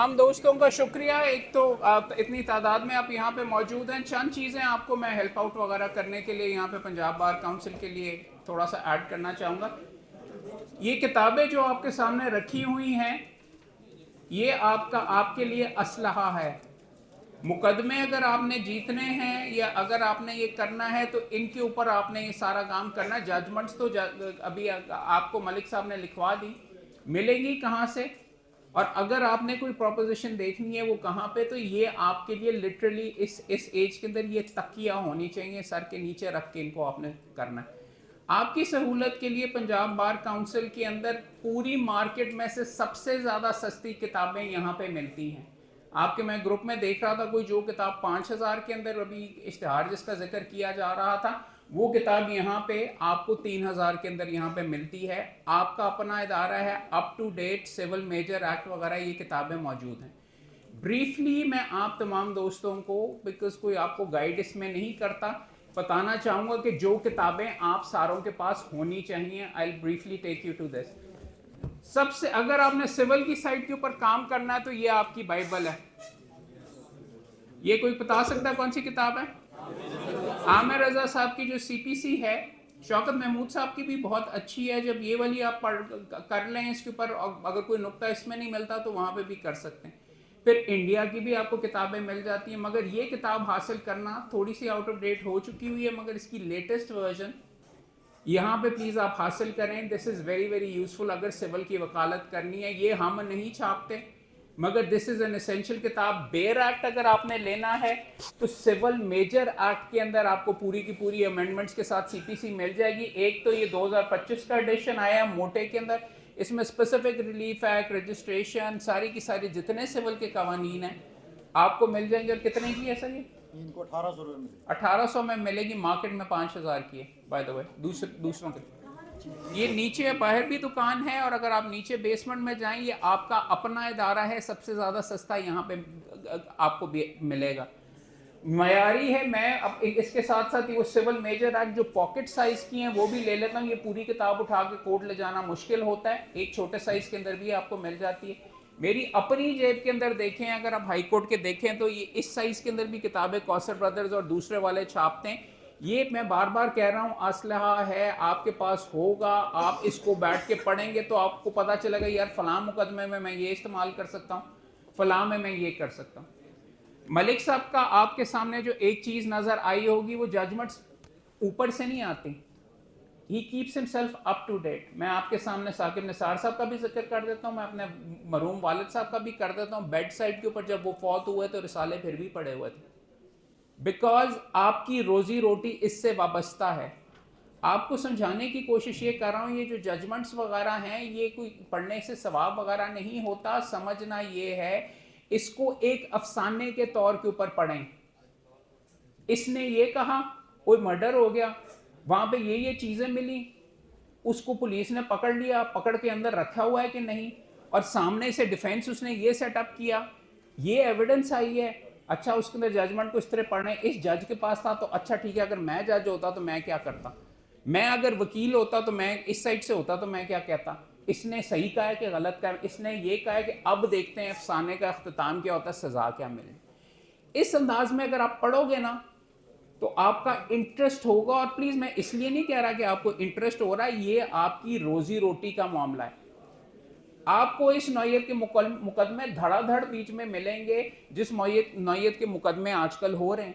तमाम दोस्तों का शुक्रिया। एक तो आप इतनी तादाद में आप यहाँ पे मौजूद हैं। चंद चीज़ें आपको मैं हेल्प आउट वगैरह करने के लिए यहाँ पे पंजाब बार काउंसिल के लिए थोड़ा सा ऐड करना चाहूँगा। ये किताबें जो आपके सामने रखी हुई हैं, ये आपके लिए असलहा है। मुकदमे अगर आपने जीतने हैं या अगर आपने ये करना है तो इनके ऊपर आपने ये सारा काम करना। जजमेंट्स तो अभी आपको मलिक साहब ने लिखवा दी, मिलेंगी कहाँ से और अगर आपने कोई प्रोपोजिशन देखनी है वो कहाँ पे, तो ये आपके लिए लिटरली इस एज के अंदर ये तकिया होनी चाहिए, सर के नीचे रख के इनको आपने करना है। आपकी सहूलत के लिए पंजाब बार काउंसिल के अंदर पूरी मार्केट में से सबसे ज़्यादा सस्ती किताबें यहाँ पे मिलती हैं। आपके मैं ग्रुप में देख रहा था कोई जो किताब 5,000 के अंदर, अभी इश्तिहार जिसका जिक्र किया जा रहा था, वो किताब यहाँ पे आपको 3,000 के अंदर यहाँ पे मिलती है। आपका अपना इदारा है, up to date civil major act वगैरह ये किताबें मौजूद हैं। ब्रीफली मैं आप तमाम दोस्तों को, बिकॉज कोई आपको गाइड इसमें नहीं करता, बताना चाहूँगा कि जो किताबें आप सारों के पास होनी चाहिए। I will briefly take you to this. सबसे अगर आपने सिविल की साइड के ऊपर काम करना है तो ये आपकी बाइबल है। ये कोई बता सकता है कौन सी किताब है? आमिर रजा साहब की जो सीपीसी है, शौकत महमूद साहब की भी बहुत अच्छी है। जब ये वाली आप पढ़ कर लें इसके ऊपर, अगर कोई नुक्ता इसमें नहीं मिलता तो वहाँ पे भी कर सकते हैं। फिर इंडिया की भी आपको किताबें मिल जाती हैं, मगर ये किताब हासिल करना थोड़ी सी आउट ऑफ डेट हो चुकी हुई है, मगर इसकी लेटेस्ट वर्जन यहाँ पे प्लीज़ आप हासिल करें। This is very very useful अगर सिविल की वकालत करनी है। ये हम नहीं छापते, मगर दिस इज़ एन एसेंशियल किताब। बेयर एक्ट अगर आपने लेना है तो सिविल मेजर एक्ट के अंदर आपको पूरी की पूरी अमेंडमेंट्स के साथ सीपीसी मिल जाएगी। एक तो ये 2025 का एडिशन आया है मोटे के अंदर, इसमें स्पेसिफिक रिलीफ एक्ट, रजिस्ट्रेशन, सारी की सारी जितने सिविल के कवानीन हैं आपको मिल जाएंगे। और कितने की है सर ये? इनको 1800 रुपये में 1800 में मिलेगी, मार्केट में 5,000 की है बाय द वे दूसरों के। ये नीचे बाहर भी दुकान है और अगर आप नीचे बेसमेंट में जाएं, ये आपका अपना इदारा है, सबसे ज़्यादा सस्ता यहाँ पे आपको भी मिलेगा, मयारी है। मैं अब इसके साथ साथ वो सिविल मेजर एक्ट जो पॉकेट साइज की हैं वो भी ले लेता हूँ। ये पूरी किताब उठा के कोर्ट ले जाना मुश्किल होता है, एक छोटे साइज के अंदर भी आपको मिल जाती है। मेरी अपनी जेब के अंदर देखें, अगर आप हाई कोर्ट के देखें तो ये इस साइज के अंदर भी किताबें कौसर ब्रदर्स और दूसरे वाले छापते हैं। ये मैं बार बार कह रहा हूँ, असलहा है, आपके पास होगा, आप इसको बैठ के पढ़ेंगे तो आपको पता चलेगा यार फलां मुकदमे में मैं ये इस्तेमाल कर सकता हूँ, फलां में मैं ये कर सकता हूँ। मलिक साहब का आपके सामने जो एक चीज़ नज़र आई होगी, वो जजमेंट्स ऊपर से नहीं आती। He keeps himself up to date. मैं आपके सामने साकिब निसार साहब का भी जिक्र कर देता हूँ, मैं अपने मरहूम वालिद साहब का भी कर देता हूँ। बेड साइड के ऊपर जब वो फौत हुए तो रिसाले फिर भी पड़े हुए थे, बिकॉज आपकी रोजी रोटी इससे वाबस्ता है। आपको समझाने की कोशिश ये कर रहा हूँ, ये जो जजमेंट्स वगैरह हैं ये कोई पढ़ने से सवाब वगैरह नहीं होता। समझना ये है, इसको एक अफसाने के तौर के ऊपर पढ़ें। इसने ये कहा, कोई मर्डर हो गया, वहां पे ये चीजें मिली, उसको पुलिस ने पकड़ लिया, पकड़ के अंदर रखा हुआ है कि नहीं, और सामने से डिफेंस उसने ये सेटअप किया, ये एविडेंस आई है। अच्छा, उसके अंदर जजमेंट को इस तरह पढ़ना है, इस जज के पास था तो अच्छा ठीक है, अगर मैं जज होता तो मैं क्या करता, मैं अगर वकील होता तो मैं इस साइड से होता तो मैं क्या कहता, इसने सही कहा है कि गलत कहा है, इसने ये कहा है कि अब देखते हैं अफसाने का अख्तिताम क्या होता है, सजा क्या मिले। इस अंदाज में अगर आप पढ़ोगे ना तो आपका इंटरेस्ट होगा। और प्लीज मैं इसलिए नहीं कह रहा कि आपको इंटरेस्ट हो रहा है, ये आपकी रोजी रोटी का मामला है। आपको इस नौयत के मुकदमे धड़ाधड़ बीच में मिलेंगे, जिस नौयत के मुकदमे आजकल हो रहे हैं,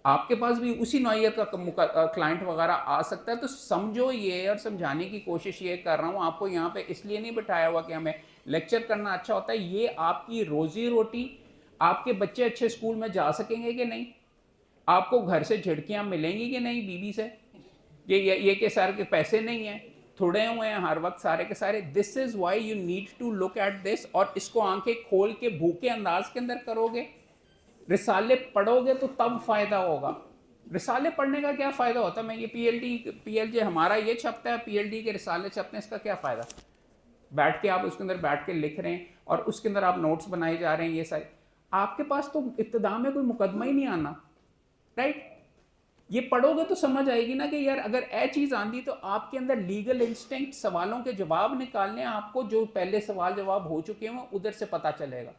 आपके पास भी उसी नौयत का क्लाइंट वगैरह आ सकता है। तो समझो ये, और समझाने की कोशिश ये कर रहा हूँ आपको, यहाँ पे इसलिए नहीं बिठाया हुआ कि हमें लेक्चर करना अच्छा होता है। ये आपकी रोजी रोटी, आपके बच्चे अच्छे स्कूल में जा सकेंगे कि नहीं, आपको घर से झिड़कियाँ मिलेंगी कि नहीं बीवी से, ये कि सर के पैसे नहीं हैं, थोड़े हुए हैं हर वक्त सारे के सारे। This is why you need to look at this, और इसको आंखें खोल के भूखे अंदाज के अंदर करोगे, रिसाले पढ़ोगे तो तब फायदा होगा। रिसाले पढ़ने का क्या फ़ायदा होता है? मैं ये पीएलजे हमारा ये छपता है, पीएलडी के रिसाले छपते हैं, इसका क्या फ़ायदा? बैठ के आप उसके अंदर बैठ के लिख रहे हैं और उसके अंदर आप नोट्स बनाए जा रहे हैं, ये सारे आपके पास तो इब्तिदा में कोई मुकदमा ही नहीं आना, राइट? ये पढ़ोगे तो समझ आएगी ना कि यार अगर ए चीज़ आंदी तो आपके अंदर लीगल इंस्टिंक्ट, सवालों के जवाब निकालने, आपको जो पहले सवाल जवाब हो चुके हैं उधर से पता चलेगा।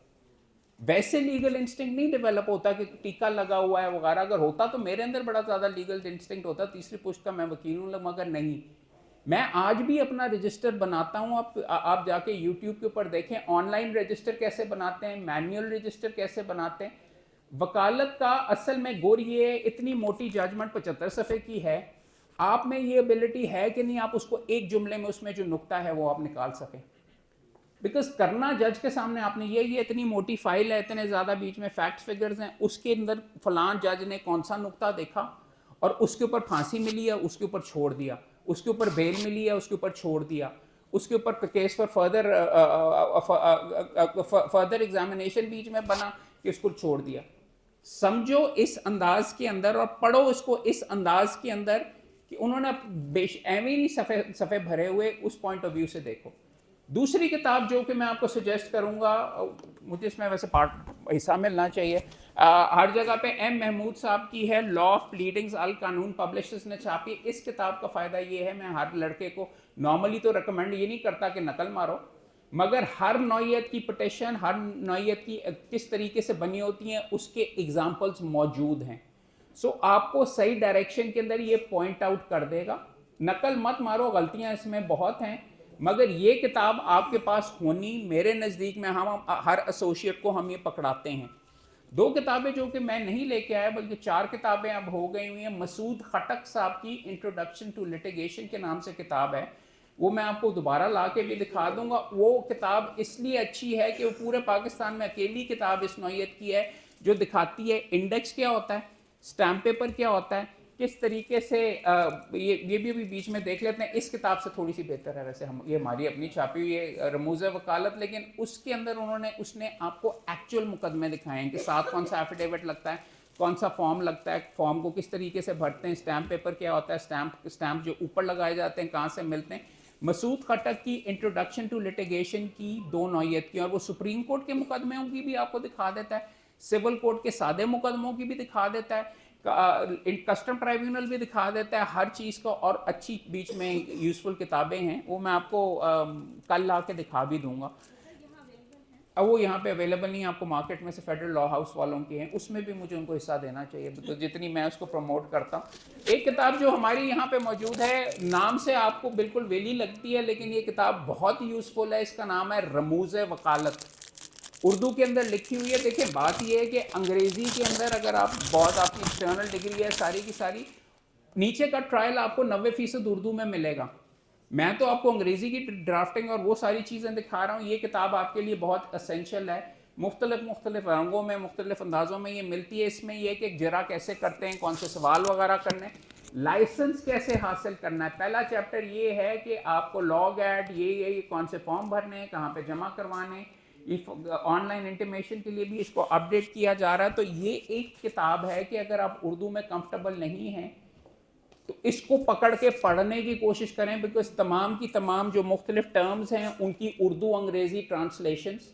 वैसे लीगल इंस्टिंक्ट नहीं डेवलप होता कि टीका लगा हुआ है वगैरह, अगर होता तो मेरे अंदर बड़ा ज़्यादा लीगल इंस्टिंक्ट होता, तीसरी पुश्त का मैं वकील हूँ, मगर नहीं। मैं आज भी अपना रजिस्टर बनाता हूँ, आप जाके यूट्यूब के ऊपर देखें ऑनलाइन रजिस्टर कैसे बनाते हैं, मैनुअल रजिस्टर कैसे बनाते हैं। वकालत का असल में गुर ये इतनी मोटी जजमेंट 75 सफ़े की है, आप में ये एबिलिटी है कि नहीं आप उसको एक जुमले में उसमें जो नुक्ता है वो आप निकाल सकें। बिकॉज करना जज के सामने आपने ये इतनी मोटी फाइल है, इतने ज़्यादा बीच में फैक्ट्स फिगर्स हैं, उसके अंदर फलान जज ने कौन सा नुक्ता देखा और उसके ऊपर फांसी मिली है, उसके ऊपर छोड़ दिया, उसके ऊपर बेल मिली है, उसके ऊपर छोड़ दिया, उसके ऊपर केस फॉर फर्दर एग्जामिनेशन बीच में बना कि उसको छोड़ दिया। समझो इस अंदाज के अंदर और पढ़ो इसको इस अंदाज के अंदर कि उन्होंने एवं नहीं सफ़े भरे हुए, उस पॉइंट ऑफ व्यू से देखो। दूसरी किताब जो कि मैं आपको सजेस्ट करूंगा, मुझे इसमें वैसे पार्ट हिस्सा मिलना चाहिए, हर जगह पे एम महमूद साहब की है, लॉ ऑफ प्लीडिंग्स अल कानून, पब्लिशर्स ने छापी। इस किताब का फ़ायदा ये है, मैं हर लड़के को नॉर्मली तो रिकमेंड ये नहीं करता कि नकल मारो, मगर हर नौइयत की पिटिशन, हर नौइयत की किस तरीके से बनी होती हैं उसके एग्जाम्पल्स मौजूद हैं। सो आपको सही डायरेक्शन के अंदर ये पॉइंट आउट कर देगा। नकल मत मारो, गलतियां इसमें बहुत हैं, मगर ये किताब आपके पास होनी मेरे नज़दीक में, हम हर एसोसिएट को हम ये पकड़ाते हैं। दो किताबें जो कि मैं नहीं लेके आया, बल्कि 4 किताबें अब हो गई हुई हैं। मसूद खटक साहब की इंट्रोडक्शन टू लिटिगेशन के नाम से किताब है, वो मैं आपको दोबारा ला के भी दिखा दूंगा। वो किताब इसलिए अच्छी है कि वो पूरे पाकिस्तान में अकेली किताब इस नौइयत की है जो दिखाती है इंडेक्स क्या होता है, स्टैम्प पेपर क्या होता है, किस तरीके से ये भी बीच में देख लेते हैं। इस किताब से थोड़ी सी बेहतर है वैसे, हम ये हमारी अपनी छापी हुई है रमूज़ वकालत, लेकिन उसके अंदर उसने आपको एक्चुअल मुकदमे दिखाए हैं कि साथ कौन सा एफिडेविट लगता है, कौन सा फॉर्म लगता है, फॉर्म को किस तरीके से भरते हैं, स्टैम्प पेपर क्या होता है, स्टैम्प जो ऊपर लगाए जाते हैं कहाँ से मिलते हैं। मसूद खटक की इंट्रोडक्शन टू लिटिगेशन की 2 नौइयत की, और वो सुप्रीम कोर्ट के मुकदमों की भी आपको दिखा देता है, सिविल कोर्ट के सादे मुकदमों की भी दिखा देता है, कस्टम ट्राइब्यूनल भी दिखा देता है, हर चीज़ को। और अच्छी बीच में यूज़फुल किताबें हैं, वो मैं आपको कल ला के दिखा भी दूंगा। अब वो यहाँ पे अवेलेबल नहीं, आपको मार्केट में से फेडरल लॉ हाउस वालों की हैं, उसमें भी मुझे उनको हिस्सा देना चाहिए, तो जितनी मैं उसको प्रमोट करता हूँ। एक किताब जो हमारी यहाँ पे मौजूद है, नाम से आपको बिल्कुल वेली लगती है, लेकिन ये किताब बहुत यूज़फुल है। इसका नाम है रमूज़ वकालत, उर्दू के अंदर लिखी हुई है। देखिए बात यह है कि अंग्रेज़ी के अंदर अगर आप बहुत आपकी एक्सटर्नल डिग्री है सारी की सारी, नीचे का ट्रायल आपको 90% उर्दू में मिलेगा। मैं तो आपको अंग्रेज़ी की ड्राफ्टिंग और वो सारी चीज़ें दिखा रहा हूँ। ये किताब आपके लिए बहुत असेंशियल है, मुख्तलिफ रंगों में, मुख्तलिफ अंदाज़ों में ये मिलती है। इसमें यह कि जरा कैसे करते हैं, कौन से सवाल वगैरह करने, लाइसेंस कैसे हासिल करना है। पहला चैप्टर ये है कि आपको लॉग एड, ये कौन से फॉर्म भरने हैं, कहाँ पे जमा करवाने, ऑनलाइन इंटीमेशन के लिए भी इसको अपडेट किया जा रहा है। तो ये एक किताब है कि अगर आप उर्दू में कंफर्टेबल नहीं हैं तो इसको पकड़ के पढ़ने की कोशिश करें, बिकॉज तमाम की तमाम जो मुख्तलिफ टर्म्स हैं उनकी उर्दू अंग्रेज़ी ट्रांसलेशंस,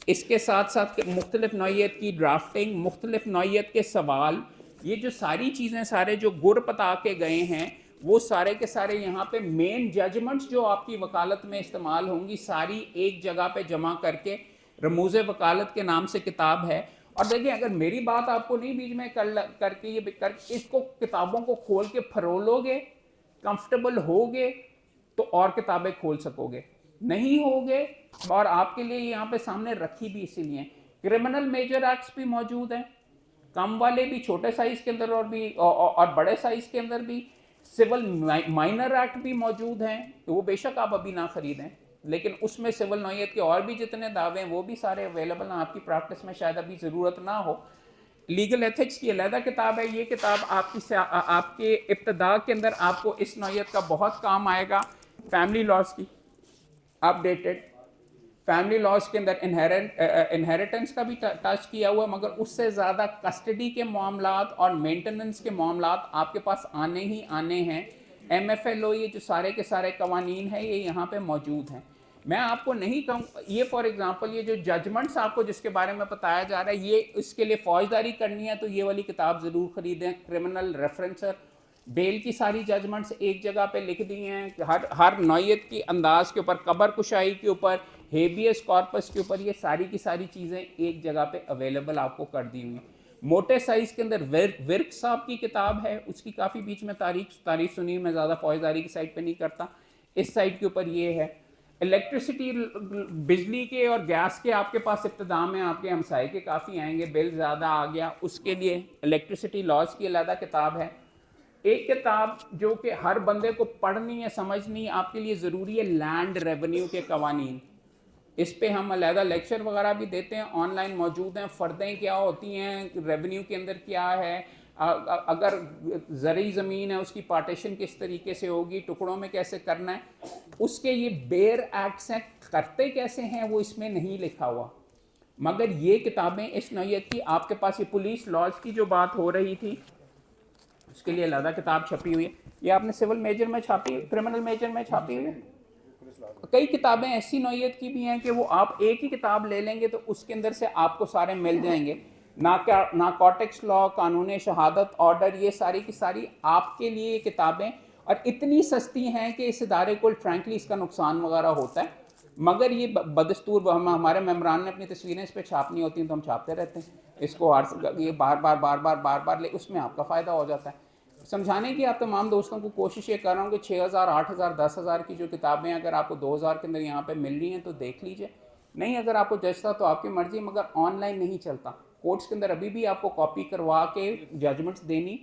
इसके साथ साथ मुख्तलिफ नौइयत की ड्राफ्टिंग, मुख्तलिफ नौइयत के सवाल, ये जो सारी चीज़ें, सारे जो गुर पता के गए हैं, वो सारे के सारे यहाँ पे मेन जजमेंट्स जो आपकी वकालत में इस्तेमाल होंगी, सारी एक जगह पे जमा करके रमूज़ वकालत के नाम से किताब है। और देखिए अगर मेरी बात आपको नहीं बीच में करके इसको किताबों को खोल के फरोलोगे, कंफर्टेबल होगे तो और किताबें खोल सकोगे, नहीं होगे। और आपके लिए यहाँ पे सामने रखी भी इसीलिए, क्रिमिनल मेजर एक्ट्स भी मौजूद हैं, कम वाले भी, छोटे साइज़ के अंदर और भी, और बड़े साइज़ के अंदर भी। सिविल माइनर एक्ट भी मौजूद हैं, तो वो बेशक आप अभी ना खरीदें, लेकिन उसमें सिविल नौइयत के और भी जितने दावे हैं वो भी सारे अवेलेबल हैं। आपकी प्रैक्टिस में शायद अभी ज़रूरत ना हो। लीगल एथिक्स की अलहदा किताब है। ये किताब आपके इब्तदा के अंदर आपको इस नौइयत का बहुत काम आएगा। फैमिली लॉज की अपडेटेड, फैमिली लॉज के अंदर इनहेरिटेंस का भी टच किया हुआ, मगर उससे ज़्यादा कस्टडी के मामलात और मेंटेनेंस के मामलात आपके पास आने ही आने हैं। MFLO, ये जो सारे के सारे कवानीन हैं ये यहाँ पे मौजूद हैं। मैं आपको नहीं कहूँ, ये फॉर एग्जांपल ये जो जजमेंट्स आपको जिसके बारे में बताया जा रहा है, ये इसके लिए फौजदारी करनी है तो ये वाली किताब ज़रूर ख़रीदें। क्रिमिनल रेफरेंसर, बेल की सारी जजमेंट्स एक जगह पे लिख दी हैं, हर नौइयत की अंदाज के ऊपर, कबर कुशाई के ऊपर, हेबियस कॉर्पस के ऊपर ये सारी की सारी चीज़ें एक जगह पे अवेलेबल आपको कर दी हुई। मोटे साइज़ के अंदर विर्क साहब की किताब है, उसकी काफ़ी बीच में तारीफ सुनी, मैं ज़्यादा फौजदारी की साइड पे नहीं करता। इस साइड के ऊपर ये है। इलेक्ट्रिसिटी, बिजली के और गैस के आपके पास इब्तिदा में आपके हमसाए के काफ़ी आएंगे, बिल ज़्यादा आ गया, उसके लिए इलेक्ट्रिसिटी लॉज की अलग किताब है। एक किताब जो कि हर बंदे को पढ़नी है, समझनी आपके लिए ज़रूरी है, लैंड रेवेन्यू के कवानीन। इस पे हम अलहदा लेक्चर वगैरह भी देते हैं, ऑनलाइन मौजूद हैं। फ़र्दें क्या होती हैं, रेवेन्यू के अंदर क्या है, अगर ज़रूरी ज़मीन है उसकी पार्टीशन किस तरीके से होगी, टुकड़ों में कैसे करना है, उसके ये बेयर एक्ट्स हैं, करते कैसे हैं वो इसमें नहीं लिखा हुआ। मगर ये किताबें इस नौयत की, आपके पास ये पुलिस लॉज की जो बात हो रही थी उसके लिए अलहदा किताब छपी हुई है। ये आपने सिविल मेजर में छापी, क्रिमिनल मेजर में छापी हुई है। कई किताबें ऐसी नौयत की भी हैं कि वो आप एक ही किताब ले लेंगे तो उसके अंदर से आपको सारे मिल जाएंगे। नारकोटिक्स लॉ, कानून शहादत ऑर्डर, ये सारी की सारी आपके लिए किताबें, और इतनी सस्ती हैं कि इस इदारे को फ्रैंकली इसका नुकसान वगैरह होता है। मगर ये बदस्तूर हमारे मेम्बरान ने अपनी तस्वीरें इस पर छापनी होती हैं तो हम छापते रहते हैं इसको, ये बार बार ले, उसमें आपका फ़ायदा हो जाता है। समझाने की आप तमाम दोस्तों को कोशिश ये कर रहा हूँ कि 6,000, 8,000, 10,000 की जो किताबें अगर आपको 2,000 के अंदर यहाँ पे मिल रही हैं तो देख लीजिए। नहीं अगर आपको जचता तो आपकी मर्जी, मगर ऑनलाइन नहीं चलता। कोर्ट्स के अंदर अभी भी आपको कॉपी करवा के जजमेंट्स देनी,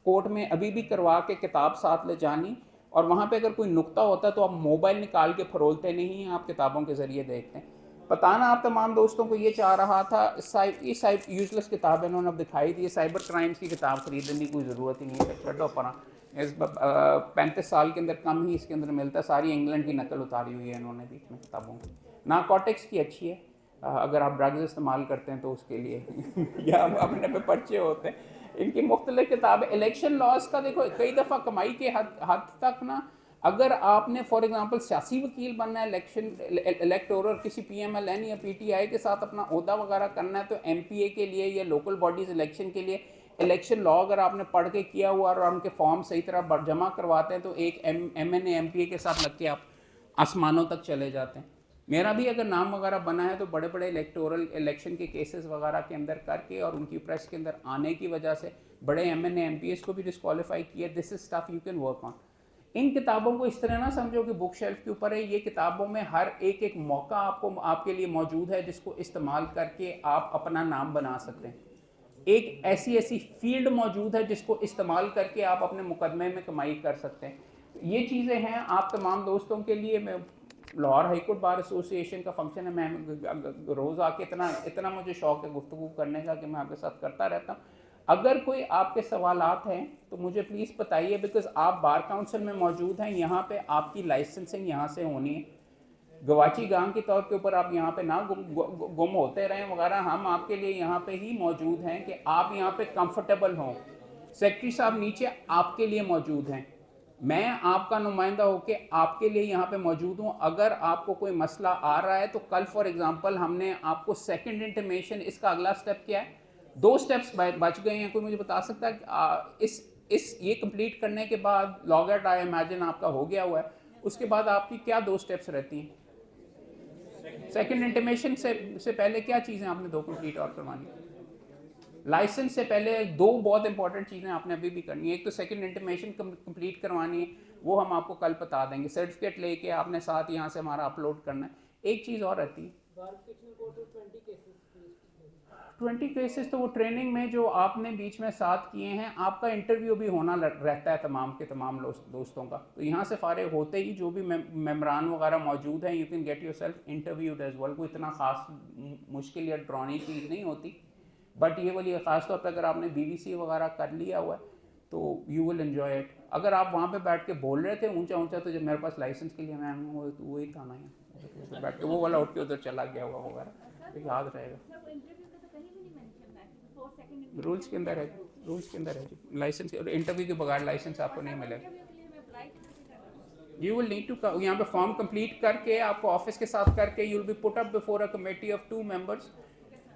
कोर्ट में अभी भी करवा के किताब साथ ले जानी, और वहाँ पे अगर कोई नुक्ता होता है तो आप मोबाइल निकाल के फरोलते नहीं हैं, आप किताबों के ज़रिए देखते हैं। बताना आप तमाम दोस्तों को ये चाह रहा था। ये यूजलेस किताब इन्होंने अब दिखाई दी, साइबर क्राइम्स की किताब खरीदने की कोई ज़रूरत ही नहीं है, छो परा। इस 35 साल के अंदर कम ही इसके अंदर मिलता है, सारी इंग्लैंड की नकल उतारी हुई है इन्होंने बीच में किताबों की। नारकोटिक्स की अच्छी है, अगर आप ड्रग्स इस्तेमाल करते हैं तो उसके लिए या अपने पे पर्चे होते हैं। इनकी मुख्तलिफ किताबें। इलेक्शन लॉज का देखो, कई दफ़ा कमाई के हद तक ना, अगर आपने फॉर एग्जांपल सियासी वकील बनना है, इलेक्टोरल किसी PMLN या PTI के साथ अपना ओहदा वगैरह करना है, तो MPA के लिए या लोकल बॉडीज़ इलेक्शन के लिए इलेक्शन लॉ अगर आपने पढ़ के किया हुआ और उनके फॉर्म सही तरह जमा करवाते हैं तो एक MNA MPA के साथ लग के आप आसमानों तक चले जाते हैं। मेरा भी अगर नाम वगैरह बना है तो बड़े बड़े इलेक्टोरल इलेक्शन के केसेस वगैरह के अंदर करके और उनकी प्रेस के अंदर आने की वजह से बड़े MNA MPAs को भी डिस्क्वालीफाई किया। This is stuff you can work on. इन किताबों को इस तरह ना समझो कि बुक शेल्फ के ऊपर है, ये किताबों में हर एक मौका आपके लिए मौजूद है जिसको इस्तेमाल करके आप अपना नाम बना सकते हैं। एक ऐसी फील्ड मौजूद है जिसको इस्तेमाल करके आप अपने मुकदमे में कमाई कर सकते हैं। ये चीज़ें हैं आप तमाम दोस्तों के लिए। मैं Lahore high court bar association का फंक्शन है, मैं रोज़ आके इतना मुझे शौक़ है गुफ्तगू करने का कि मैं आपके साथ करता रहता हूँ। अगर कोई आपके सवालात हैं तो मुझे प्लीज़ बताइए, बिकॉज आप बार काउंसिल में मौजूद हैं, यहाँ पे आपकी लाइसेंसिंग यहाँ से होनी है। गवाची गांव के तौर के ऊपर आप यहाँ पे ना गुम होते रहें वगैरह, हम आपके लिए यहाँ पे ही मौजूद हैं कि आप यहाँ पे कंफर्टेबल हों। सेक्रेटरी साहब नीचे आपके लिए मौजूद हैं, मैं आपका नुमाइंदा होके आपके लिए यहाँ पे मौजूद हूँ। अगर आपको कोई मसला आ रहा है तो कल फॉर एग्जांपल हमने आपको सेकंड इंटीमेशन, इसका अगला स्टेप क्या है, 2 स्टेप्स बच गए हैं। कोई मुझे बता सकता है ये कंप्लीट करने के बाद लॉगआउट आई इमेजिन आपका हो गया हुआ है, उसके बाद आपकी क्या 2 स्टेप्स रहती हैं? सेकंड इंटीमेशन से पहले क्या चीज़ें आपने 2 कंप्लीट और करवानी है? लाइसेंस से पहले 2 बहुत इंपॉर्टेंट चीज़ें आपने अभी भी करनी है। एक तो सेकंड इंटीमेशन कंप्लीट करवानी है, वो हम आपको कल बता देंगे। सर्टिफिकेट लेके आपने साथ यहाँ से हमारा अपलोड करना है। एक चीज़ और रहती है 20 केसेस, तो वो ट्रेनिंग में जो आपने बीच में साथ किए हैं, आपका इंटरव्यू भी होना रहता है तमाम के तमाम दोस्तों का। तो यहाँ से फारिग होते ही जो भी मेम्बरान वगैरह मौजूद हैं, you can get yourself interviewed as well. कोई इतना ख़ास मुश्किल या डरावनी चीज़ नहीं होती, बट ये वाली ख़ास तौर पर अगर आपने BBC वगैरह कर लिया हुआ है तो यू विल एन्जॉय इट। अगर आप वहाँ पे बैठ के बोल रहे थे ऊंचा ऊंचा, तो जब मेरे पास लाइसेंस के लिए मैम वही था ना, यहाँ बैठ के वो वाला उठ के उधर चला गया हुआ वगैरह, तो याद रहेगा। रूल्स के अंदर है, रूल्स के अंदर है जी। लाइसेंस इंटरव्यू के बगैर लाइसेंस आपको नहीं मिलेगा। यू विल नीड टू यहाँ पे फॉर्म कंप्लीट करके आपको ऑफिस के साथ करके you will be put up before a committee of 2 members.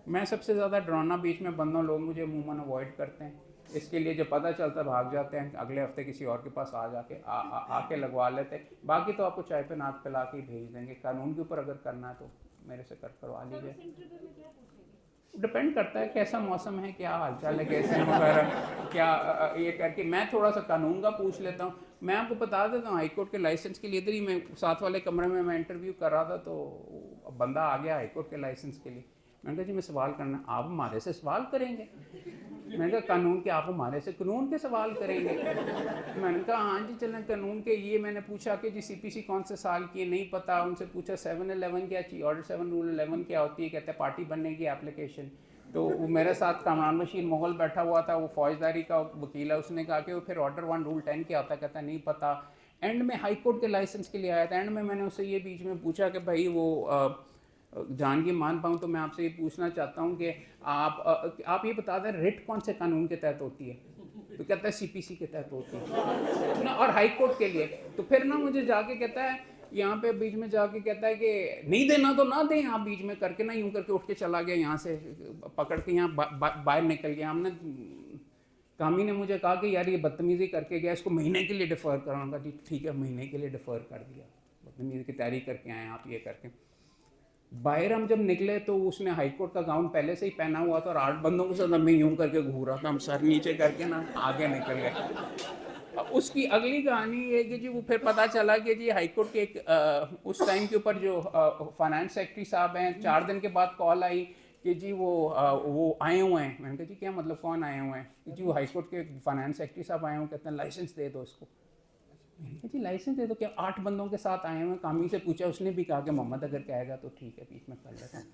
मैं सबसे ज़्यादा डराना बीच में बंदों, लोग मुझे अमूमन अवॉइड करते हैं, इसके लिए जब पता चलता भाग जाते हैं, अगले हफ्ते किसी और के पास आ जाके आके लगवा लेते हैं। बाकी तो आपको चाय पे नाक पिला के ही भेज देंगे। कानून के ऊपर अगर करना है तो मेरे से करवा लीजिए। डिपेंड करता है कैसा मौसम है, क्या हालचाल है, कैसे वगैरह क्या ये करके मैं थोड़ा सा कानून का पूछ लेता हूँ। मैं आपको बता देता हूँ, हाईकोर्ट के लाइसेंस के लिए इधर ही मैं साथ वाले कमरे में मैं इंटरव्यू कर रहा था, तो बंदा आ गया हाईकोर्ट के लाइसेंस के लिए। मैंने कहा जी मैं सवाल करना, आप हमारे से सवाल करेंगे? मैंने कहा कानून के, आप हमारे से कानून के सवाल करेंगे? मैंने कहा हाँ जी चलें कानून के। ये मैंने पूछा कि जी CPC कौन से साल की है, नहीं पता। उनसे पूछा 711 क्या चाहिए, ऑर्डर 7 रूल 11 क्या होती है? कहते हैं पार्टी बनने की एप्लीकेशन। तो वो मेरे साथ कामरान बशीर मुगल बैठा हुआ था, वो फौजदारी का वकील है, उसने कहा कि वो फिर ऑर्डर 1 रूल 10 क्या होता है? कहता नहीं पता। एंड में हाई कोर्ट के लाइसेंस के लिए आया था। एंड में मैंने उससे ये बीच में पूछा कि भाई वो जान की मान पाऊँ तो मैं आपसे ये पूछना चाहता हूँ कि आप ये बता दें रिट कौन से कानून के तहत होती है? तो कहता है CPC के तहत होती है ना, और हाई कोर्ट के लिए। तो फिर ना मुझे जाके कहता है यहाँ पे बीच में जाके कहता है कि नहीं देना तो ना दें, आप बीच में करके ना यूँ करके उठ के चला गया, यहाँ से पकड़ के यहाँ बाहर निकल गया। हमने कामी ने मुझे कहा कि यार ये बदतमीज़ी करके गया, इसको महीने के लिए डिफ़र कराऊंगा। जी ठीक है, महीने के लिए डिफ़र कर दिया, बदतमीज़ी की तैयारी करके आए आप ये करके। बाहर हम जब निकले तो उसने हाईकोर्ट का गाउन पहले से ही पहना हुआ था और 8 बंदों के साथ मैं यूं करके घूर रहा था, हम सर नीचे करके ना आगे निकल गए। उसकी अगली कहानी ये कि जी वो फिर पता चला कि जी हाईकोर्ट के एक उस टाइम के ऊपर जो फाइनेंस सेक्रेटरी साहब हैं, 4 दिन के बाद कॉल आई कि जी वो आए हुए हैं। मैंने कहा जी क्या मतलब, कौन आए हुए हैं? कि जी वो हाईकोर्ट के फाइनेंस सेक्रेटरी साहब आए हुए, कहते हैं लाइसेंस दे दो इसको। जी लाइसेंस दे दो क्या? 8 बंदों के साथ आए हुए। कामी से पूछा, उसने भी कहा कि मोहम्मद अगर कहेगा तो ठीक है बीच में कर लेता हूँ।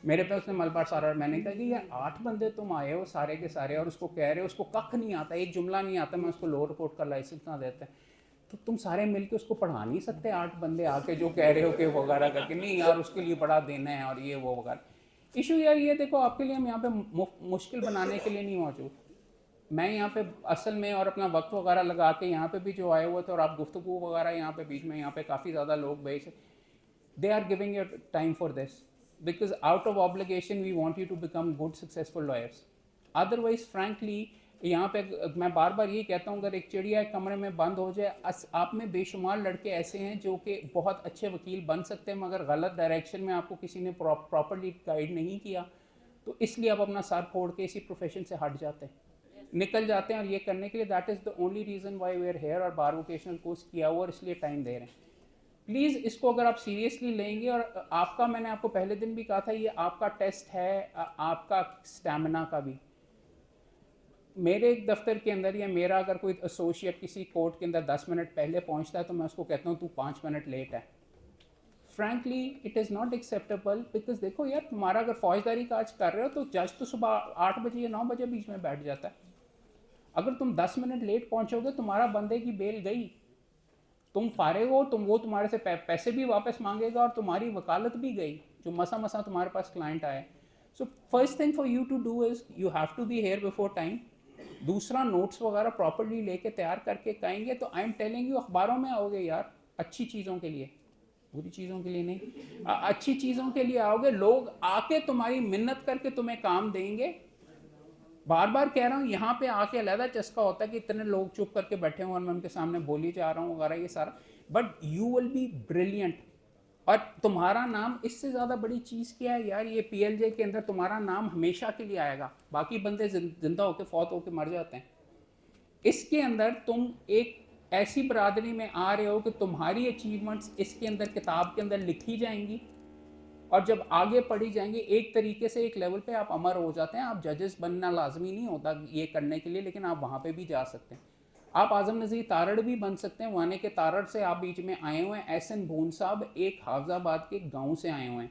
मेरे पे उसने मलबार सारा, मैंने कहा कि यार 8 बंदे तुम आए हो सारे के सारे और उसको कह रहे हो, उसको कख नहीं आता, एक जुमला नहीं आता, मैं उसको लोअर कोर्ट का लाइसेंस ना देते, तो तुम सारे मिलके उसको पढ़ा नहीं सकते? 8 बंदे आके जो कह रहे हो कि वगैरह करके, नहीं यार उसके लिए बड़ा देना है और ये वो वगैरह। इशू यार ये देखो, आपके लिए हम यहाँ पे मुश्किल बनाने के लिए नहीं मौजूद। मैं यहाँ पे असल में और अपना वक्त वगैरह लगा के यहाँ पे भी जो आए हुए थे, और आप गुफ्तगू वगैरह यहाँ पे बीच में यहाँ पे काफ़ी ज़्यादा लोग बैठे, they are giving your time for this because out of obligation we want you to become good successful lawyers. Otherwise frankly यहाँ पे मैं बार बार ये कहता हूँ, अगर एक चिड़िया एक कमरे में बंद हो जाए, आप में बेशुमार लड़के ऐसे हैं जो कि बहुत अच्छे वकील बन सकते हैं, मगर गलत डायरेक्शन में आपको किसी ने प्रॉपरली गाइड नहीं किया, तो इसलिए आप अपना सर फोड़ के इसी प्रोफेशन से हट जाते हैं, निकल जाते हैं। और ये करने के लिए that is the only reason why we are here, और बार वोकेशनल कोर्स किया हुआ और इसलिए टाइम दे रहे हैं। प्लीज़ इसको अगर आप सीरियसली लेंगे, और आपका, मैंने आपको पहले दिन भी कहा था, ये आपका टेस्ट है आपका स्टैमिना का भी। मेरे एक दफ्तर के अंदर या मेरा अगर कोई एसोसिएट किसी कोर्ट के अंदर 10 मिनट पहले पहुंचता है तो मैं उसको कहता हूँ तू 5 मिनट लेट है। Frankly it is not acceptable, because देखो यार, तुम्हारा अगर फौजदारी काज कर रहे हो तो जज तो सुबह 8 बजे या 9 बजे बीच में बैठ जाता है। अगर तुम 10 मिनट लेट पहुंचोगे, तुम्हारा बंदे की बेल गई, तुम फारिग हो, वो तुम्हारे से पैसे भी वापस मांगेगा और तुम्हारी वकालत भी गई, जो मसा मसा तुम्हारे पास क्लाइंट आए। So first thing for you to do is you have to be here before time. दूसरा, नोट्स वगैरह प्रॉपरली लेके तैयार करके कहेंगे तो आई एम टेलिंग यू, अखबारों में आओगे यार अच्छी चीज़ों के लिए, बुरी चीज़ों के लिए नहीं। अच्छी चीज़ों के लिए आओगे, लोग आके तुम्हारी मिन्नत करके तुम्हें काम देंगे। बार बार कह रहा हूँ, यहाँ पे आके अलहदा चस्का होता है कि इतने लोग चुप करके बैठे हुए और मैं उनके सामने बोली जा रहा हूँ वगैरह ये सारा, but you will be brilliant. और तुम्हारा नाम, इससे ज़्यादा बड़ी चीज़ क्या है यार, ये PLJ के अंदर तुम्हारा नाम हमेशा के लिए आएगा। बाकी बंदे जिंदा होकर फौत होकर मर जाते हैं, इसके अंदर तुम एक ऐसी बरादरी में आ रहे हो कि तुम्हारी अचीवमेंट्स इसके अंदर किताब के अंदर लिखी जाएंगी, और जब आगे पढ़ी जाएंगी एक तरीके से एक लेवल पे आप अमर हो जाते हैं। आप जजेस बनना लाजमी नहीं होता ये करने के लिए, लेकिन आप वहाँ पे भी जा सकते हैं। आप आजम नज़ीर तारड़ भी बन सकते हैं, वाने के तारड़ से आप बीच में आए हुए हैं। एहसन भून साहब एक हाफजाबाद के गाँव से आए हुए हैं,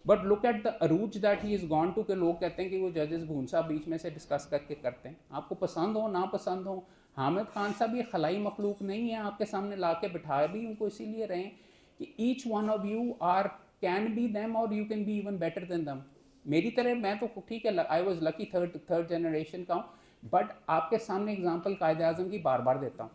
बट लुक एट द अरूज that he is gone to, के लोग कहते हैं कि वो जजेस भून साहब बीच में से डिस्कस करके करते हैं। आपको पसंद हो ना पसंद हो, हामिद खान साहब ये खलाई मखलूक नहीं है, आपके सामने ला के बिठाए भी उनको इसीलिए रहे कि each one of you are can be them और you can be even better than them. मेरी तरह मैं तो ठीक है, I was lucky third generation का हूँ, बट आपके सामने एग्जाम्पल कायद आज़म की बार बार देता हूँ।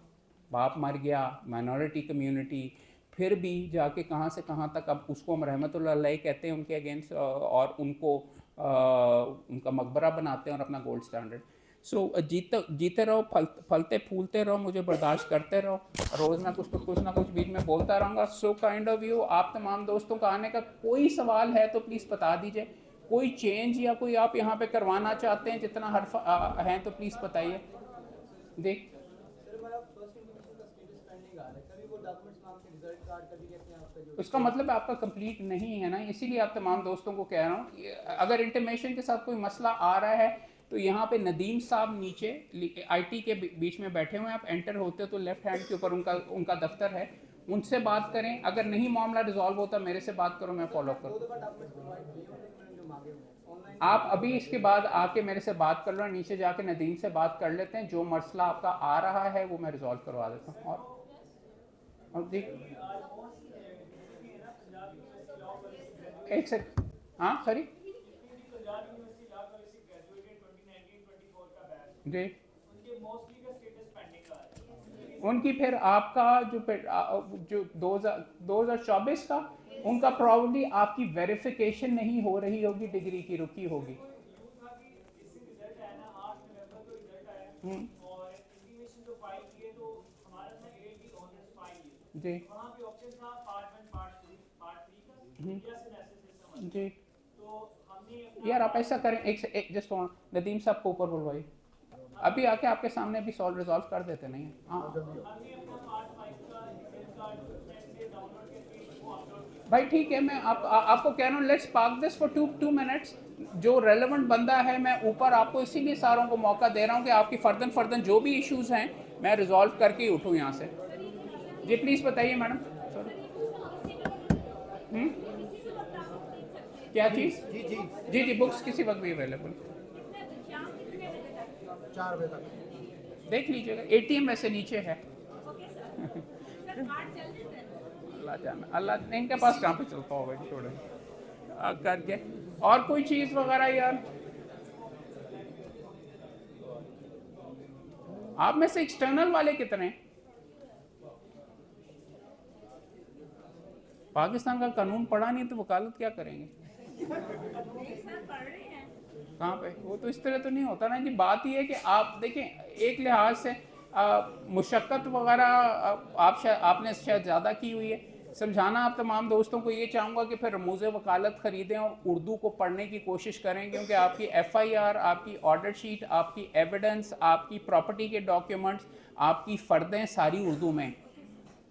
बाप मर गया, माइनॉरिटी कम्युनिटी, फिर भी जाके कहाँ से कहाँ तक, अब उसको हम रहमतुल्लाह अलैह कहते हैं उनके अगेंस्ट, और उनको उनका मकबरा बनाते हैं और अपना गोल्ड स्टैंडर्ड। सो जीते रहो, फलते फूलते रहो, मुझे बर्दाश्त करते रहो, रोज़ मैं कुछ ना कुछ बीच में बोलता रहूँगा। So kind of you. आप तमाम दोस्तों का आने का कोई सवाल है तो प्लीज़ बता दीजिए, कोई चेंज या कोई आप यहाँ पे करवाना चाहते हैं, जितना हर्फ हैं तो प्लीज़ बताइए। देख उसका मतलब आपका कंप्लीट नहीं है ना, इसीलिए आप तमाम दोस्तों को कह रहा हूँ, अगर इंटीमेशन के साथ कोई मसला आ रहा है तो यहाँ पे नदीम साहब नीचे आईटी के बीच में बैठे हुए हैं, आप एंटर होते हो तो लेफ्ट हैंड के ऊपर उनका दफ्तर है, उनसे बात करें। अगर नहीं मामला रिजॉल्व होता मेरे से बात करो, मैं फॉलो करूँ। आप अभी इसके बाद आके मेरे से बात कर लो, नीचे जाके नदीम से बात कर लेते हैं, जो मसला आपका आ रहा है वो मैं रिजॉल्व करवा देता हूँ। और देख एक सेकंड, हाँ सॉरी जी, उनकी फिर आपका जो 2024 का उनका प्रॉब्लली आपकी वेरिफिकेशन नहीं हो रही होगी, डिग्री की रुकी होगी। जी जी यार आप ऐसा करें, एक जस्ट नदीम साहब को ऊपर बुलवाइए, अभी आके आपके सामने भी सॉल्व रिजॉल्व कर देते नहीं। हाँ भाई ठीक है, मैं आपको कह रहा हूँ let's park this for 2 minutes. जो रेलेवेंट बंदा है मैं ऊपर आपको इसीलिए सारों को मौका दे रहा हूँ कि आपकी फर्दन जो भी इश्यूज हैं मैं रिजॉल्व करके ही उठूँ यहाँ से। जी प्लीज़ बताइए मैडम। क्या चीज़? जी बुक्स किसी वक्त भी अवेलेबल, 4 बजे तक देख लीजिएगा। एटीएम वैसे नीचे है। अल्लाह जाना, अल्लाह इनके पास कहाँ पे चलता होगा छोड़े करके। और कोई चीज़ वगैरह यार? आप में से एक्सटर्नल वाले कितने? पाकिस्तान का कानून पढ़ा नहीं तो वकालत क्या करेंगे? कहाँ पे? वो तो इस तरह तो नहीं होता ना जी। बात ये है कि आप देखें, एक लिहाज से मुशक्क़त वगैरह आपने शायद ज़्यादा की हुई है। समझाना आप तमाम दोस्तों को ये चाहूँगा कि फिर रमूज़ वकालत ख़रीदें और उर्दू को पढ़ने की कोशिश करें, क्योंकि आपकी FIR, आपकी ऑर्डर शीट, आपकी एविडेंस, आपकी प्रॉपर्टी के डॉक्यूमेंट्स, आपकी फ़र्दें सारी उर्दू में।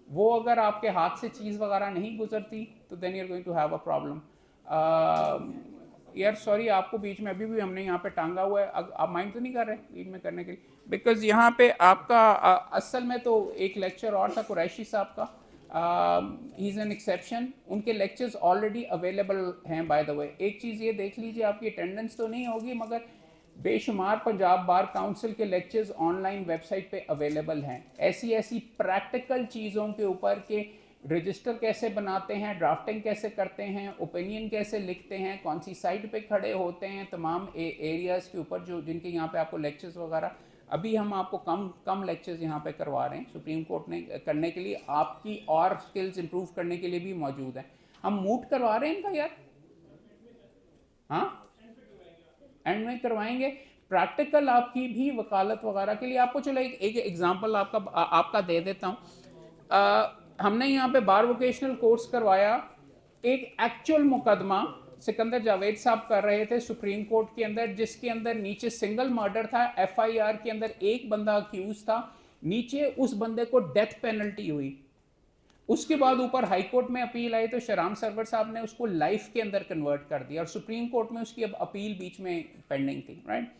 वो अगर आपके हाथ से चीज़ वगैरह नहीं गुजरती तो then you are going to have a problem. यार सॉरी, आपको बीच में अभी भी हमने यहाँ पे टांगा हुआ है, आप माइंड तो नहीं कर रहे बीच में करने के लिए? बिकॉज यहाँ पे आपका असल में तो एक लेक्चर और था कुरैशी साहब का, ही इज़ एन एक्सेप्शन। उनके लेक्चर्स ऑलरेडी अवेलेबल हैं बाय द वे। एक चीज़ ये देख लीजिए, आपकी अटेंडेंस तो नहीं होगी मगर बेशुमार पंजाब बार काउंसिल के लेक्चर्स ऑनलाइन वेबसाइट पे अवेलेबल हैं, ऐसी प्रैक्टिकल चीज़ों के ऊपर के रजिस्टर कैसे बनाते हैं, ड्राफ्टिंग कैसे करते हैं, ओपिनियन कैसे लिखते हैं, कौन सी साइट पे खड़े होते हैं, तमाम एरियाज़ के ऊपर जो जिनके यहाँ पे आपको लेक्चर्स वगैरह। अभी हम आपको कम लेक्चर्स यहाँ पे करवा रहे हैं सुप्रीम कोर्ट ने करने के लिए, आपकी और स्किल्स इंप्रूव करने के लिए भी मौजूद हैं। हम मूट करवा रहे हैं इनका यार, हाँ एंड में करवाएंगे प्रैक्टिकल आपकी भी वकालत वगैरह के लिए। आपको चलो एक एग्जांपल आपका दे देता हूँ। हमने यहाँ पे बार वोकेशनल कोर्स करवाया, एक एक्चुअल मुकदमा सिकंदर जावेद साहब कर रहे थे सुप्रीम कोर्ट के अंदर, जिसके अंदर नीचे सिंगल मर्डर था, FIR के अंदर एक बंदा अक्यूज था, नीचे उस बंदे को डेथ पेनल्टी हुई। उसके बाद ऊपर हाई कोर्ट में अपील आई तो शहराम सरवर साहब ने उसको लाइफ के अंदर कन्वर्ट कर दिया, और सुप्रीम कोर्ट में उसकी अब अपील बीच में पेंडिंग थी, राइट।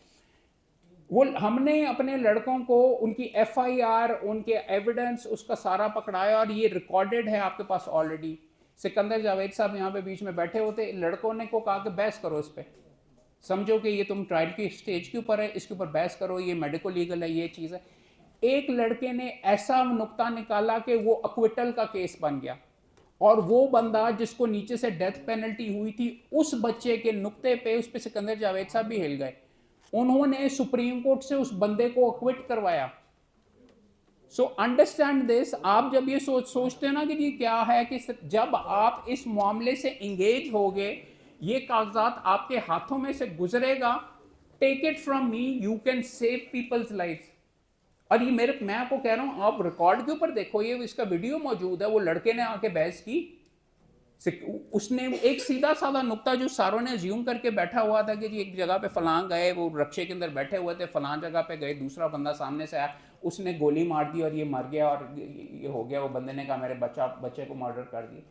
वो हमने अपने लड़कों को उनकी FIR, उनके एविडेंस, उसका सारा पकड़ाया, और ये रिकॉर्डेड है आपके पास ऑलरेडी। सिकंदर जावेद साहब यहाँ पे बीच में बैठे होते, लड़कों ने को कहा कि बहस करो इस पर, समझो कि ये तुम ट्रायल की स्टेज के ऊपर है, इसके ऊपर बहस करो, ये मेडिको लीगल है, ये चीज़ है। एक लड़के ने ऐसा नुक्ता निकाला कि वो अक्विटल का केस बन गया, और वो बंदा जिसको नीचे से डेथ पेनल्टी हुई थी, उस बच्चे के नुक्ते पे उस पे सिकंदर जावेद साहब भी हिल गए। उन्होंने सुप्रीम कोर्ट से उस बंदे को अक्विट करवाया। So understand this. आप जब ये सोचते हैं ना कि जी क्या है, कि जब आप इस मामले से इंगेज होगे, ये कागजात आपके हाथों में से गुजरेगा, take it from me, you can save people's life. और ये मैं आपको कह रहा हूं, आप रिकॉर्ड के ऊपर देखो, ये इसका वीडियो मौजूद है। वो लड़के ने आके बहस की, उसने एक सीधा साधा नुक्ता जो सारों ने ज्यूम करके बैठा हुआ था कि जी एक जगह पे फलां गए, वो रक्शे के अंदर बैठे हुए थे, फलां जगह पे गए, दूसरा बंदा सामने से आया, उसने गोली मार दी और ये मर गया और ये हो गया। वो बंदे ने कहा मेरे बच्चे को मर्डर कर दिया।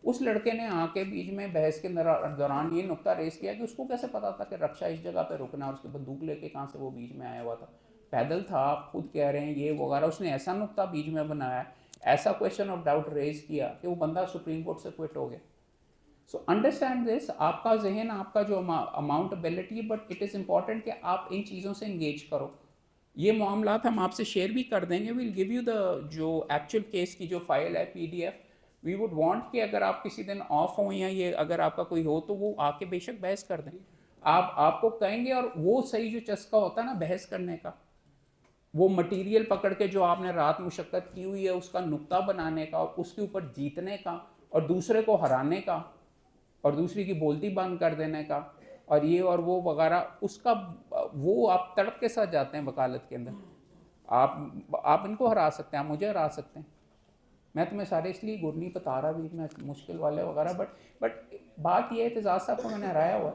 उस लड़के ने आके बीच में बहस के दौरान ये नुक्ता रेस किया कि उसको कैसे पता था कि रक्षा इस जगह पे रुकना, और उसकी बंदूक लेके कहाँ से वो बीच में आया हुआ था, पैदल था, आप खुद कह रहे हैं ये वगैरह। उसने ऐसा नुक्ता बीच में बनाया, ऐसा क्वेश्चन ऑफ डाउट रेज किया कि वो बंदा सुप्रीम कोर्ट से क्विट हो गया। सो अंडरस्टैंड दिस, आपका जहन, आपका जो अमाउंटेबिलिटी, बट इट इज़ इंपॉर्टेंट कि आप इन चीज़ों से इंगेज करो। ये मामला हम आपसे शेयर भी कर देंगे, विल गिव यू द जो एक्चुअल केस की जो फाइल है PDF। वी वुड वांट कि अगर आप किसी दिन ऑफ हो या ये अगर आपका कोई हो तो वो आके बेशक बहस कर दें, आपको कहेंगे। और वो सही जो चस्का होता है ना बहस करने का, वो मटेरियल पकड़ के जो आपने रात मुशक्कत की हुई है उसका नुक्ता बनाने का, उसके ऊपर जीतने का, और दूसरे को हराने का, और दूसरी की बोलती बंद कर देने का, और ये और वो वगैरह, उसका वो आप तड़प के साथ जाते हैं वकालत के अंदर। आप इनको हरा सकते हैं, आप मुझे हरा सकते हैं, मैं तुम्हें सारे इसलिए गुड नहीं बता रहा बीच में मुश्किल वाले वगैरह, बट बात ये है एतजाज़ साहब को मैंने हराया हुआ,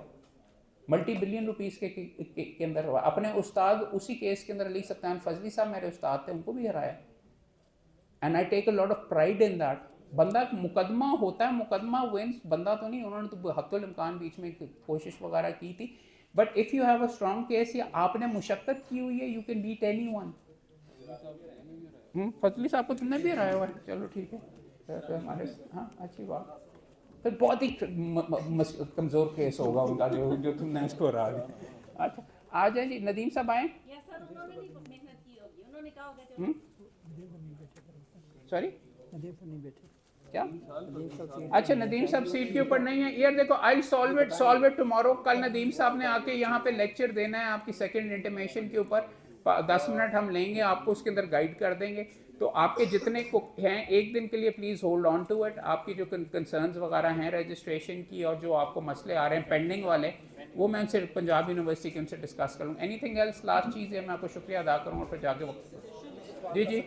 मल्टी बिलियन रुपीस के अंदर हुआ। अपने उस्ताद उसी केस के अंदर अली सत्तान फजली साहब मेरे उस्ताद थे, उनको भी हराया, and I take a lot of pride in that. बंदा मुकदमा होता है, मुकदमा विंस, बंदा तो नहीं, उन्होंने तो हत्तुल इम्कान बीच में कोशिश वगैरह की थी, but if you have a strong case या आपने मुशक्कत की हुई है, you can beat anyone. Fazli साहब को तुमने भी हराया हुआ है, चलो ठीक है, तो हमारे हाँ अच्छी बात। फिर बहुत ही कमज़ोर केस होगा उनका जो तुमने उसको हरा दिया। अच्छा आ जाए जी, नदीम साहब आए। सॉरी क्या? अच्छा नदीम साहब सीट के ऊपर नहीं है यार। देखो आई सॉल्व इट टुमारो। कल नदीम साहब ने आके यहाँ पे लेक्चर देना है आपकी सेकंड इंटीमेशन के ऊपर, 10 मिनट हम लेंगे, आपको उसके अंदर गाइड कर देंगे। तो आपके जितने को हैं एक दिन के लिए please hold on to it. आपकी जो कंसर्न्स वगैरह हैं रजिस्ट्रेशन की और जो आपको मसले आ रहे हैं पेंडिंग वाले, वो मैं उनसे पंजाब यूनिवर्सिटी के उनसे डिस्कस करूँ। Anything else? लास्ट चीज़ है, मैं आपको शुक्रिया अदा करूँ और फिर जाके वक्त। जी जी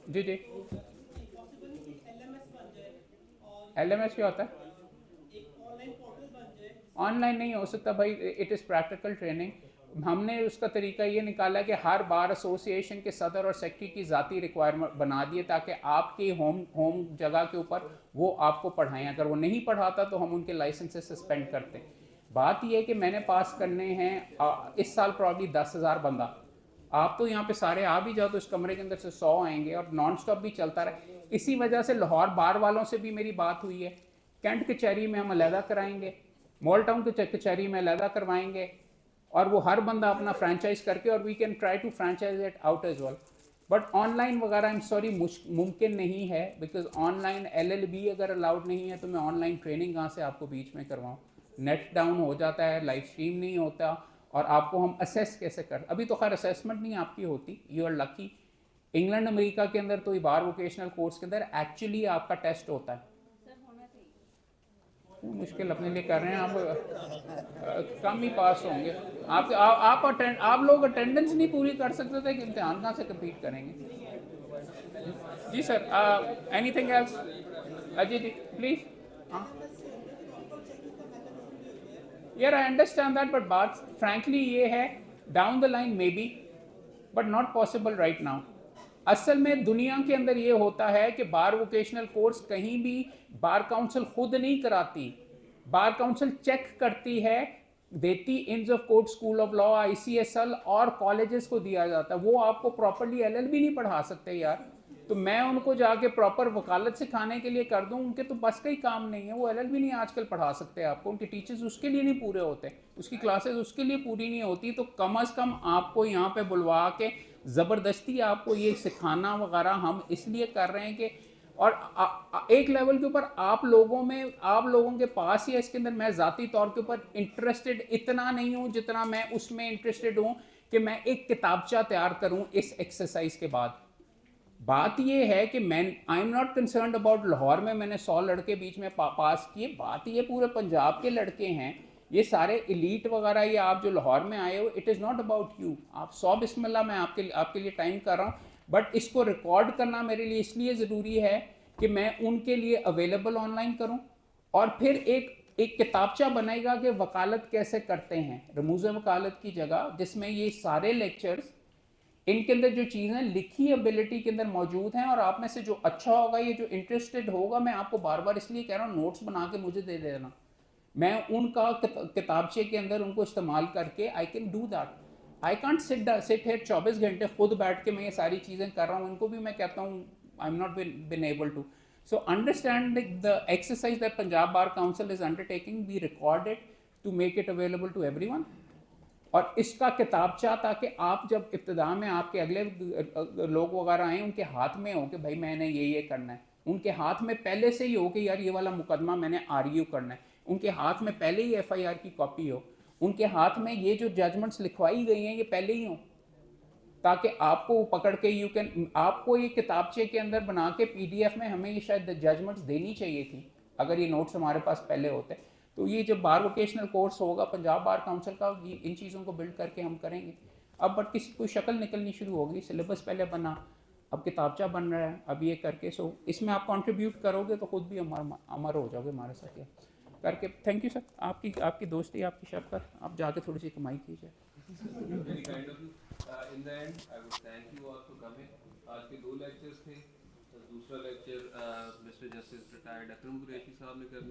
जी जी। LMS क्या होता है? ऑनलाइन नहीं हो सकता भाई, इट इज़ प्रैक्टिकल ट्रेनिंग। हमने उसका तरीका ये निकाला कि हर बार एसोसिएशन के सदर और सेक्रेटरी की ज़ाती रिक्वायरमेंट बना दिए ताकि आपकी होम जगह के ऊपर वो आपको पढ़ाएं। अगर वो नहीं पढ़ाता तो हम उनके लाइसेंस से सस्पेंड करते हैं। बात यह है कि मैंने पास करने हैं इस साल प्रॉब्ली 10,000 बंदा। आप तो यहाँ पे सारे आ भी जाओ तो इस कमरे के अंदर से 100 आएंगे और नॉन स्टॉप भी चलता रहे। इसी वजह से लाहौर बार वालों से भी मेरी बात हुई है, कैंट कचहरी में हम अलहदा कराएंगे, मॉल टाउन के कचहरी में अलहदा करवाएंगे, और वो हर बंदा अपना फ्रेंचाइज करके, और we can try to franchise it out as well. But online वगैरह आई एम सॉरी मुमकिन नहीं है, बिकॉज ऑनलाइन LLB अगर अलाउड नहीं है तो मैं ऑनलाइन ट्रेनिंग कहाँ से आपको बीच में करवाऊँ? नेट डाउन हो जाता है, लाइव स्ट्रीम नहीं होता, और आपको हम असेस कैसे कर? अभी तो खैर असेसमेंट नहीं आपकी होती, you are lucky. England America के अंदर तो बार वोकेशनल कोर्स के अंदर एक्चुअली आपका टेस्ट होता है। मुश्किल अपने लिए कर रहे हैं आप, कम ही पास होंगे आप लोग अटेंडेंस नहीं पूरी कर सकते थे कि इम्तिहान कहाँ से कम्पीट करेंगे? जी sir, anything else? Ajay ji please. हाँ यार आई अंडरस्टैंड दैट, बट बात फ्रैंकली ये है down the line maybe, but not possible right now. असल में दुनिया के अंदर ये होता है कि बार वोकेशनल कोर्स कहीं भी बार काउंसिल खुद नहीं कराती, बार काउंसिल चेक करती है, देती इंज of court, school of law, ICSL और कॉलेजेस को दिया जाता है। वो आपको प्रॉपरली LLB नहीं पढ़ा सकते यार, तो मैं उनको जाके प्रॉपर वकालत सिखाने के लिए कर दूं, उनके तो बस का ही काम नहीं है। वो LLB नहीं आजकल पढ़ा सकते आपको, उनके टीचर्स उसके लिए नहीं पूरे होते, उसकी क्लासेस उसके लिए पूरी नहीं होती। तो कम अज़ कम आपको यहाँ पे बुलवा के ज़बरदस्ती आपको ये सिखाना वगैरह हम इसलिए कर रहे हैं कि, और एक लेवल के ऊपर आप लोगों के पास ही इसके अंदर, मैं ज़ाती तौर के ऊपर इंटरेस्टेड इतना नहीं हूँ जितना मैं उसमें इंटरेस्टेड हूँ कि मैं एक किताबचा तैयार करूँ इस एक्सरसाइज के बाद। बात ये है कि मैं आई am not concerned about Lahore में मैंने 100 लड़के बीच में पास किए, बात ये पूरे पंजाब के लड़के हैं, ये सारे इलीट वगैरह, ये आप जो लाहौर में आए हो, it is not about you. आप 100 बिस्मिल्लाह मैं आपके लिए टाइम कर रहा हूँ, बट इसको रिकॉर्ड करना मेरे लिए इसलिए ज़रूरी है कि मैं उनके लिए अवेलेबल ऑनलाइन करूँ, और फिर एक किताबचा बनेगा कि वकालत कैसे करते हैं, रमूज़ वकालत की जगह, जिसमें ये सारे लेक्चर्स, इनके अंदर जो चीज़ें लिखी एबिलिटी के अंदर मौजूद हैं, और आप में से जो अच्छा होगा, ये जो इंटरेस्टेड होगा, मैं आपको बार बार इसलिए कह रहा हूँ नोट्स बना के मुझे दे देना, मैं उनका किताबचे के अंदर उनको इस्तेमाल करके I can do that. I can't sit है 24 घंटे खुद बैठ के मैं ये सारी चीज़ें कर रहा हूँ, इनको भी मैं कहता हूँ I am not been able to. So understand the exercise that Punjab Bar Council is undertaking, we record it to make it available to everyone, और इसका किताबचा, ताकि आप जब इब्तदा में आपके अगले लोग वगैरह आए, उनके हाथ में हो कि भाई मैंने ये करना है, उनके हाथ में पहले से ही हो कि यार ये वाला मुकदमा मैंने RU करना है, उनके हाथ में पहले ही FIR की कॉपी हो, उनके हाथ में ये जो जजमेंट्स लिखवाई गई हैं ये पहले ही हो, ताकि आपको पकड़ के यू कैन, आपको ये किताबचे के अंदर बना के PDF में हमें ये शायद जजमेंट्स देनी चाहिए थी अगर ये नोट्स हमारे पास पहले होते। तो ये जब बार वोकेशनल कोर्स होगा पंजाब बार काउंसिल का, ये इन चीज़ों को बिल्ड करके हम करेंगे। अब बट किसी कोई शक्ल निकलनी शुरू होगी, सिलेबस पहले बना, अब किताबचा बन रहा है, अब ये करके, सो इसमें आप कंट्रीब्यूट करोगे तो खुद भी अमर हो जाओगे हमारे साथ ये करके। थैंक यू सर, आपकी दोस्ती, आपकी शफ़क़त, आप जाके थोड़ी सी कमाई कीजिए। Very kind of you. In the end, I would thank you all for coming. आज के 2 लेक्चर्स थे, दूसरा लेक्चर मिस्टर जस्टिस रिटायर्ड अकरम कुरैशी साहब ने करना